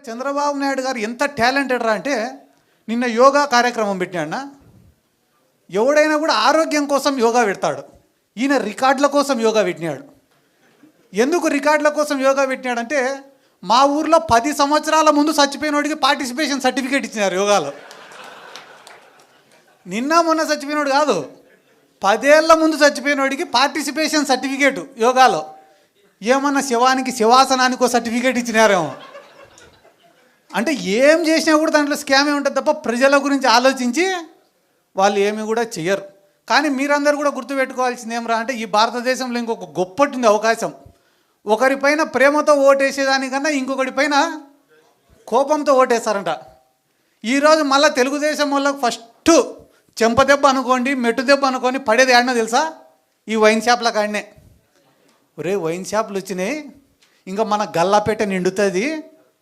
చంద్రబాబు నాయుడు గారు ఎంత టాలెంటెడ్ రా అంటే నిన్న యోగా కార్యక్రమం పెట్టినాడన్న. ఎవడైనా కూడా ఆరోగ్యం కోసం యోగా పెడతాడు, ఈయన రికార్డుల కోసం యోగా పెట్టినాడు. ఎందుకు రికార్డుల కోసం యోగా పెట్టినాడంటే మా ఊర్లో 10 సంవత్సరాల ముందు చచ్చిపోయినోడికి పార్టిసిపేషన్ సర్టిఫికేట్ ఇచ్చినారు యోగాలో. నిన్న మొన్న చచ్చిపోయినోడు కాదు, 10 ఏళ్ల ముందు చచ్చిపోయినోడికి పార్టిసిపేషన్ సర్టిఫికేట్ యోగాలో. ఏమన్నా శివానికి శివాసనానికి సర్టిఫికేట్ ఇచ్చినారేమో. అంటే ఏం చేసినా కూడా దాంట్లో స్కామే ఉంటుంది తప్ప ప్రజల గురించి ఆలోచించి వాళ్ళు ఏమి కూడా చెయ్యరు. కానీ మీరందరూ కూడా గుర్తుపెట్టుకోవాల్సింది ఏమరా అంటే ఈ భారతదేశంలో ఇంకొక గొప్పటి అవకాశం. ఒకరిపైన ప్రేమతో ఓటేసేదానికన్నా ఇంకొకటి పైన కోపంతో ఓటేస్తారంట. ఈరోజు మళ్ళీ తెలుగుదేశం వాళ్ళకి ఫస్ట్ చెంపదెబ్బ అనుకోండి, మెట్టు దెబ్బ అనుకోని పడేది ఆడినా తెలుసా? ఈ వైన్ షాప్ల కాడనే. ఒరే వైన్ షాపులు వచ్చినాయి, ఇంకా మన గల్లాపేట నిండుతుంది,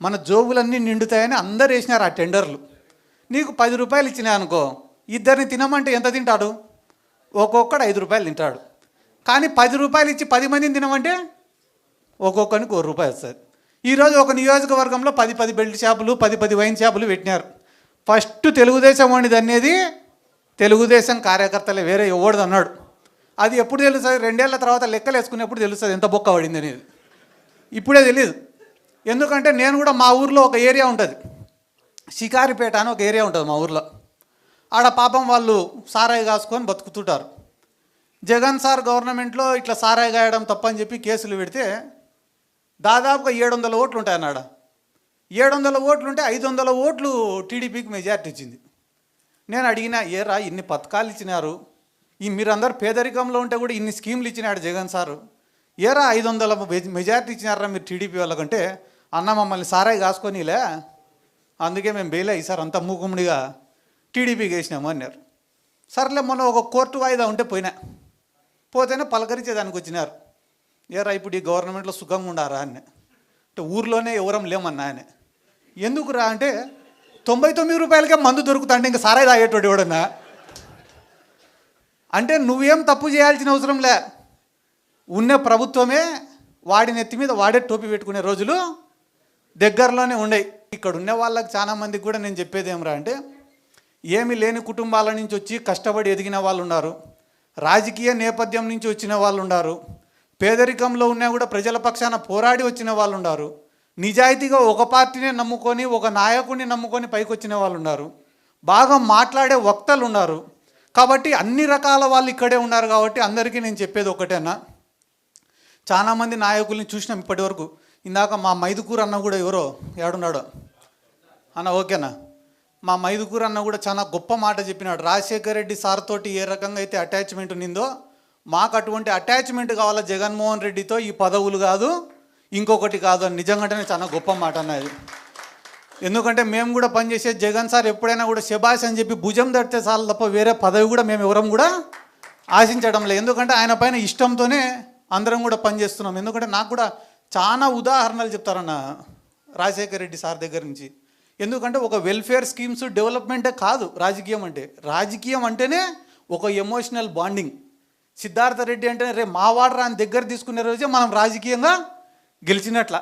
మన జోబులన్నీ నిండుతాయని అందరు వేసినారు ఆ టెండర్లు. నీకు 10 రూపాయలు ఇచ్చినాయి అనుకో, ఇద్దరిని తినమంటే ఎంత తింటాడు? ఒక్కొక్కడు 5 రూపాయలు తింటాడు. కానీ 10 రూపాయలు ఇచ్చి 10 మందిని తినమంటే ఒక్కొక్కరికి 1 రూపాయి వస్తుంది. ఈరోజు ఒక నియోజకవర్గంలో 10 బెల్ట్ షాపులు, 10 వైన్ షాపులు పెట్టినారు. ఫస్ట్ తెలుగుదేశం వాడిది అనేది తెలుగుదేశం కార్యకర్తలే, వేరే ఎవడిది అన్నాడు. అది ఎప్పుడు తెలుస్తుంది? 2 ఏళ్ల తర్వాత లెక్కలు వేసుకునేప్పుడు తెలుస్తుంది ఎంత బొక్క పడింది అనేది. ఇప్పుడే తెలియదు. ఎందుకంటే నేను కూడా మా ఊర్లో ఒక ఏరియా ఉంటుంది, షికారిపేట అని ఒక ఏరియా ఉంటుంది మా ఊర్లో. ఆడ పాపం వాళ్ళు సారాయి కాసుకొని బతుకుతుంటారు. జగన్ సార్ గవర్నమెంట్లో ఇట్లా సారాయి గాయడం తప్పని చెప్పి కేసులు పెడితే దాదాపుగా 700 ఓట్లు ఉంటాయన్నాడ. 700 ఓట్లు ఉంటే 500 ఓట్లు టీడీపీకి మెజార్టీ ఇచ్చింది. నేను అడిగినా, ఏరా ఇన్ని పథకాలు ఇచ్చినారు, ఈ మీరందరూ పేదరికంలో ఉంటే కూడా ఇన్ని స్కీమ్లు ఇచ్చినాడు జగన్ సారు, ఏరా 500 మెజార్టీ ఇచ్చినారా మీరు టీడీపీ వాళ్ళకంటే, అన్న మమ్మల్ని సారాయి కాసుకొనిలే, అందుకే మేము బెయిలే ఈసారి అంతా మూకుమ్మడిగా టీడీపీకి వేసినాము అన్నారు. సర్లే మొన్న ఒక కోర్టు వాయిదా ఉంటే పోతేనే పలకరించేదానికి వచ్చినారు. ఏరా ఇప్పుడు ఈ గవర్నమెంట్లో సుఖంగా ఉండారా అని. అంటే ఊర్లోనే ఎవరం లేమన్నా అని. ఎందుకు రా అంటే 99 రూపాయలకే మందు దొరుకుతా అంటే ఇంకా సారాయి తాగేటోడు ఎవడన్నా. అంటే నువ్వేం తప్పు చేయాల్సిన అవసరం లే, ఉన్న ప్రభుత్వమే వాడి నెత్తి మీద వాడే టోపీ పెట్టుకునే రోజులు దగ్గరలోనే ఉండయి. ఇక్కడ ఉన్న వాళ్ళకి చాలా మందికి కూడా నేను చెప్పేది ఏమరా అంటే, ఏమీ లేని కుటుంబాల నుంచి వచ్చి కష్టపడి ఎదిగిన వాళ్ళు ఉన్నారు, రాజకీయ నేపథ్యం నుంచి వచ్చిన వాళ్ళు ఉన్నారు, పేదరికంలో ఉన్నా కూడా ప్రజల పక్షాన పోరాడి వచ్చిన వాళ్ళు ఉన్నారు, నిజాయితీగా ఒక పార్టీనే నమ్ముకొని ఒక నాయకుడిని నమ్ముకొని పైకి వచ్చిన వాళ్ళు ఉన్నారు, బాగా మాట్లాడే వక్తలు ఉన్నారు. కాబట్టి అన్ని రకాల వాళ్ళు ఇక్కడే ఉన్నారు. కాబట్టి అందరికీ నేను చెప్పేది ఒకటేనా, చాలామంది నాయకుల్ని చూసినాం ఇప్పటి వరకు. ఇందాక మా మైదుకూరు అన్న కూడా ఎవరో ఏడున్నాడో అన్న, ఓకేనా, మా మైదుకూరు అన్న కూడా చాలా గొప్ప మాట చెప్పినాడు. రాజశేఖర్ రెడ్డి సార్ తోటి ఏ రకంగా అయితే అటాచ్మెంట్ ఉన్నిందో మాకు అటువంటి అటాచ్మెంట్ కావాలా జగన్మోహన్ రెడ్డితో, ఈ పదవులు కాదు ఇంకొకటి కాదు అని. నిజంగానే చాలా గొప్ప మాట అన్నది. ఎందుకంటే మేము కూడా పనిచేసే జగన్ సార్ ఎప్పుడైనా కూడా శబాష్ అని చెప్పి భుజం తడితే చాలు తప్ప వేరే పదవి కూడా మేము ఎవరం కూడా ఆశించడం లేదు. ఎందుకంటే ఆయన పైన ఇష్టంతోనే అందరం కూడా పనిచేస్తున్నాం. ఎందుకంటే నాకు కూడా చాలా ఉదాహరణలు చెప్తారన్న రాజశేఖర రెడ్డి సార్ దగ్గర నుంచి. ఎందుకంటే ఒక వెల్ఫేర్ స్కీమ్స్ డెవలప్మెంటే కాదు రాజకీయం అంటే. రాజకీయం అంటేనే ఒక ఎమోషనల్ బాండింగ్. సిద్ధార్థ రెడ్డి అంటే రే మావాడరా అని దగ్గర తీసుకునే రోజే మనం రాజకీయంగా గెలిచినట్ల.